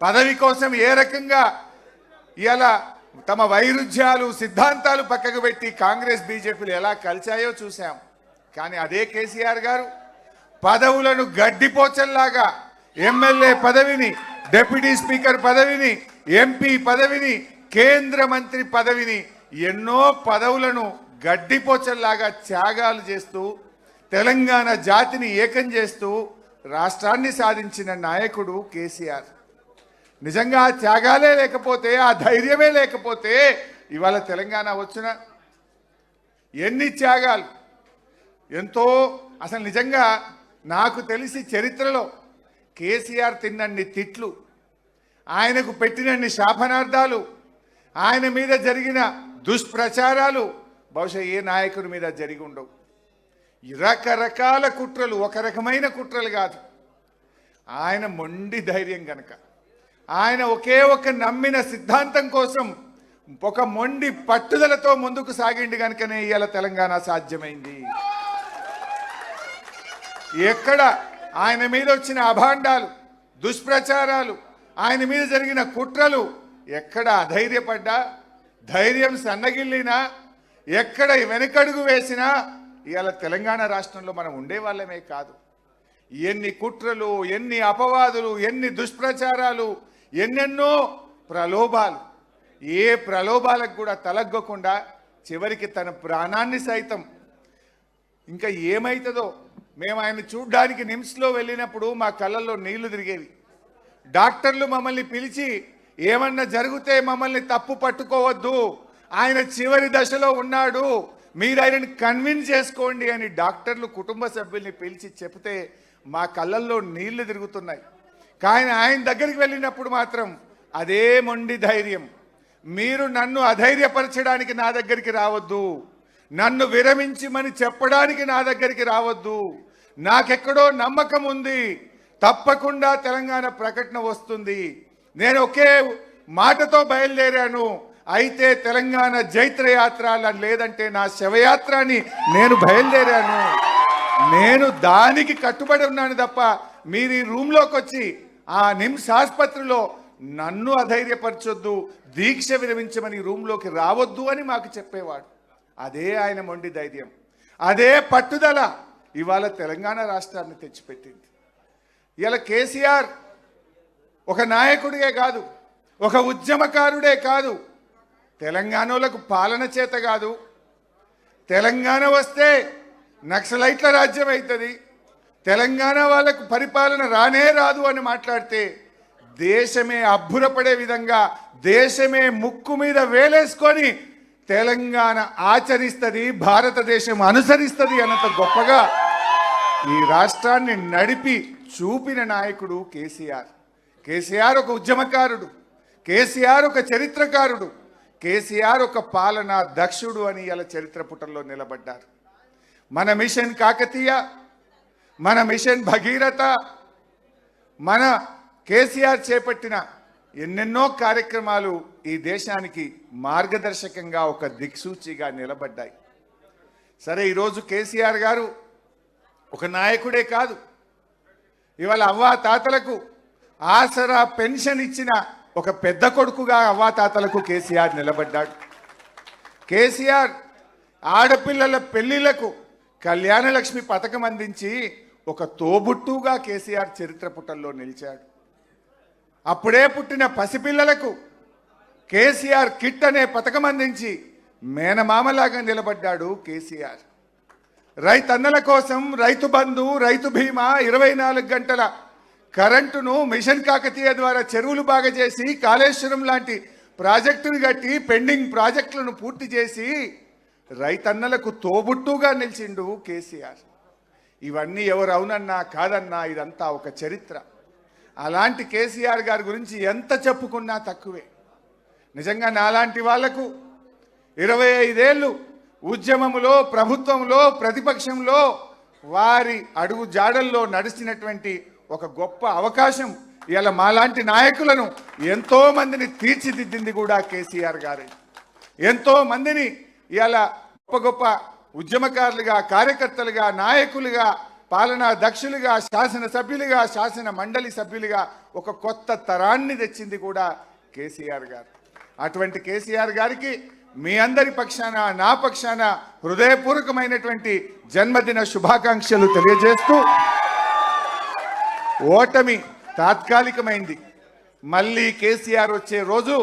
పదవి కోసం ఏ రకంగా ఇలా తమ వైరుధ్యాలు సిద్ధాంతాలు పక్కకు పెట్టి కాంగ్రెస్ బీజేపీలు ఎలా కలిశాయో చూసాం. కానీ అదే కేసీఆర్ గారు పదవులను గడ్డిపోచల్లాగా ఎమ్మెల్యే పదవిని, డిప్యూటీ స్పీకర్ పదవిని, ఎంపీ పదవిని, కేంద్ర మంత్రి పదవిని, ఎన్నో పదవులను గడ్డిపోచల్లాగా త్యాగాలు చేస్తూ తెలంగాణ జాతిని ఏకం చేస్తూ రాష్ట్రాన్ని సాధించిన నాయకుడు కేసీఆర్. నిజంగా ఆ త్యాగాలే లేకపోతే, ఆ ధైర్యమే లేకపోతే ఇవాళ తెలంగాణ వచ్చిన ఎన్ని త్యాగాలు, ఎంతో. అసలు నిజంగా నాకు తెలిసి చరిత్రలో కేసీఆర్ తిన్నన్ని తిట్లు, ఆయనకు పెట్టినన్ని శాపనార్థాలు, ఆయన మీద జరిగిన దుష్ప్రచారాలు బహుశా ఏ నాయకుడి మీద జరిగి ఉండవు. రకరకాల కుట్రలు, ఒక రకమైన కుట్రలు కాదు. ఆయన మొండి ధైర్యం కనుక, ఆయన ఒకే ఒక నమ్మిన సిద్ధాంతం కోసం ఒక మొండి పట్టుదలతో ముందుకు సాగిండి కనుకనే ఇవాళ తెలంగాణ సాధ్యమైంది. ఎక్కడ ఆయన మీద వచ్చిన అభాండాలు, దుష్ప్రచారాలు, ఆయన మీద జరిగిన కుట్రలు ఎక్కడ అధైర్యపడ్డా, ధైర్యం సన్నగిల్లినా, ఎక్కడ వెనకడుగు వేసినా ఇవాళ తెలంగాణ రాష్ట్రంలో మనం ఉండేవాళ్ళమే కాదు. ఎన్ని కుట్రలు, ఎన్ని అపవాదులు, ఎన్ని దుష్ప్రచారాలు, ఎన్నెన్నో ప్రలోభాలు, ఏ ప్రలోభాలకు కూడా తలగ్గకుండా చివరికి తన ప్రాణాన్ని సైతం, ఇంకా ఏమవుతుందో మేము ఆయన చూడ్డానికి నిమ్స్లో వెళ్ళినప్పుడు మా కళ్ళల్లో నీళ్లు తిరిగేవి. డాక్టర్లు మమ్మల్ని పిలిచి ఏమన్నా జరిగితే మమ్మల్ని తప్పు పట్టుకోవద్దు, ఆయన చివరి దశలో ఉన్నాడు, మీరు ఆయనని కన్విన్స్ చేసుకోండి అని డాక్టర్లు కుటుంబ సభ్యుల్ని పిలిచి చెప్తే మా కళ్ళల్లో నీళ్లు తిరుగుతున్నాయి. కానీ ఆయన దగ్గరికి వెళ్ళినప్పుడు మాత్రం అదే మొండి ధైర్యం. మీరు నన్ను అధైర్యపరచడానికి నా దగ్గరికి రావద్దు, నన్ను విరమించమని చెప్పడానికి నా దగ్గరికి రావద్దు, నాకెక్కడో నమ్మకం ఉంది, తప్పకుండా తెలంగాణ ప్రకటన వస్తుంది, నేను ఒకే మాటతో బయలుదేరాను, అయితే తెలంగాణ జైత్రయాత్ర లేదంటే నా శవయాత్ర అని నేను బయలుదేరాను, నేను దానికి కట్టుబడి ఉన్నాను తప్ప మీరు ఈ రూమ్లోకి వచ్చి ఆ నిమ్స్ ఆసుపత్రిలో నన్ను అధైర్యపరచొద్దు, దీక్ష విరమించమని రూమ్లోకి రావద్దు అని మాకు చెప్పేవాడు. అదే ఆయన మొండి ధైర్యం, అదే పట్టుదల ఇవాళ తెలంగాణ రాష్ట్రాన్ని తెచ్చిపెట్టింది. ఇలా కేసీఆర్ ఒక నాయకుడిగే కాదు, ఒక ఉద్యమకారుడే కాదు, తెలంగాణలకు పాలన చేత కాదు, తెలంగాణ వస్తే నక్సలైట్ల రాజ్యం అవుతుంది, తెలంగాణ వాళ్ళకు పరిపాలన రానే రాదు అని మాట్లాడితే దేశమే అబ్బురపడే విధంగా, దేశమే ముక్కు మీద వేలేసుకొని తెలంగాణ ఆచరిస్తుంది, భారతదేశం అనుసరిస్తుంది అన్నంత గొప్పగా ఈ రాష్ట్రాన్ని నడిపి చూపిన నాయకుడు కేసీఆర్. కేసీఆర్ ఒక ఉద్యమకారుడు, కేసీఆర్ ఒక చరిత్రకారుడు, కేసీఆర్ ఒక పాలనా దక్షుడు అని ఇలా చరిత్ర పుటల్లో నిలబడ్డారు. మన మిషన్ కాకతీయ, మన మిషన్ భగీరథ, మన కేసీఆర్ చేపట్టిన ఎన్నెన్నో కార్యక్రమాలు ఈ దేశానికి మార్గదర్శకంగా ఒక దిక్సూచిగా నిలబడ్డాయి. సరే, ఈరోజు కేసీఆర్ గారు ఒక నాయకుడే కాదు, ఇవాళ అవ్వాతాతలకు ఆసరా పెన్షన్ ఇచ్చిన ఒక పెద్ద కొడుకుగా అవ్వాతాతలకు కేసీఆర్ నిలబడ్డాడు. కేసీఆర్ ఆడపిల్లల పెళ్లిళ్లకు కళ్యాణ లక్ష్మి పథకం అందించి ఒక తోబుట్టుగా కేసీఆర్ చరిత్ర పుటల్లో నిలిచాడు. అప్పుడే పుట్టిన పసిపిల్లలకు కేసీఆర్ కిట్ అనే పథకం అందించి మేనమామలాగా నిలబడ్డాడు కేసీఆర్. రైతన్నల కోసం రైతు బంధు, రైతు బీమా, 24 గంటల కరెంటును మిషన్ కాకతీయ ద్వారా చెరువులు బాగా చేసి, కాళేశ్వరం లాంటి ప్రాజెక్టును కట్టి, పెండింగ్ ప్రాజెక్టులను పూర్తి చేసి రైతన్నలకు తోబుట్టుగా నిలిచిండు కేసీఆర్. ఇవన్నీ ఎవరు అవునన్నా కాదన్నా ఇదంతా ఒక చరిత్ర. అలాంటి కేసీఆర్ గారి గురించి ఎంత చెప్పుకున్నా తక్కువే. నిజంగా నాలాంటి వాళ్లకు 25 ఏళ్ళు ఉద్యమంలో, ప్రభుత్వంలో, ప్రతిపక్షంలో వారి అడుగు జాడల్లో నడిచినటువంటి ఒక గొప్ప అవకాశం ఇవాళ మాలాంటి నాయకులను ఎంతో మందిని తీర్చిదిద్దింది కూడా కేసీఆర్ గారు. ఎంతో మందిని ఇవాళ గొప్ప గొప్ప ఉద్యమకారులుగా, కార్యకర్తలుగా, నాయకులుగా, పాలనా దక్షులుగా, శాసనసభ్యులుగా, శాసన మండలి సభ్యులుగా ఒక కొత్త తరాన్ని తెచ్చింది కూడా కేసీఆర్ గారు. అటువంటి కేసీఆర్ గారికి మీ అందరి పక్షాన, నా పక్షాన హృదయపూర్వకమైనటువంటి జన్మదిన శుభాకాంక్షలు తెలియజేస్తూ, ఓటమి తాత్కాలికమైంది, మళ్ళీ కేసీఆర్ వచ్చే రోజు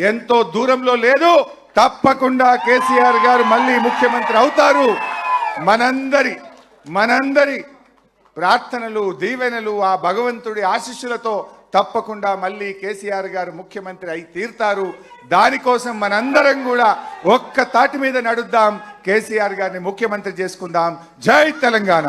ఎంతో దూరంలో లేదు. తప్పకుండా కేసీఆర్ గారు మళ్ళీ ముఖ్యమంత్రి అవుతారు. మనందరి ప్రార్థనలు, దీవెనలు, ఆ భగవంతుడి ఆశీస్సులతో తప్పకుండా మళ్ళీ కేసీఆర్ గారు ముఖ్యమంత్రి అయి తీరుతారు. దానికోసం మనందరం కూడా ఒక్క తాటి మీద నడుద్దాం, కేసీఆర్ గారిని ముఖ్యమంత్రి చేసుకుందాం. జై తెలంగాణ.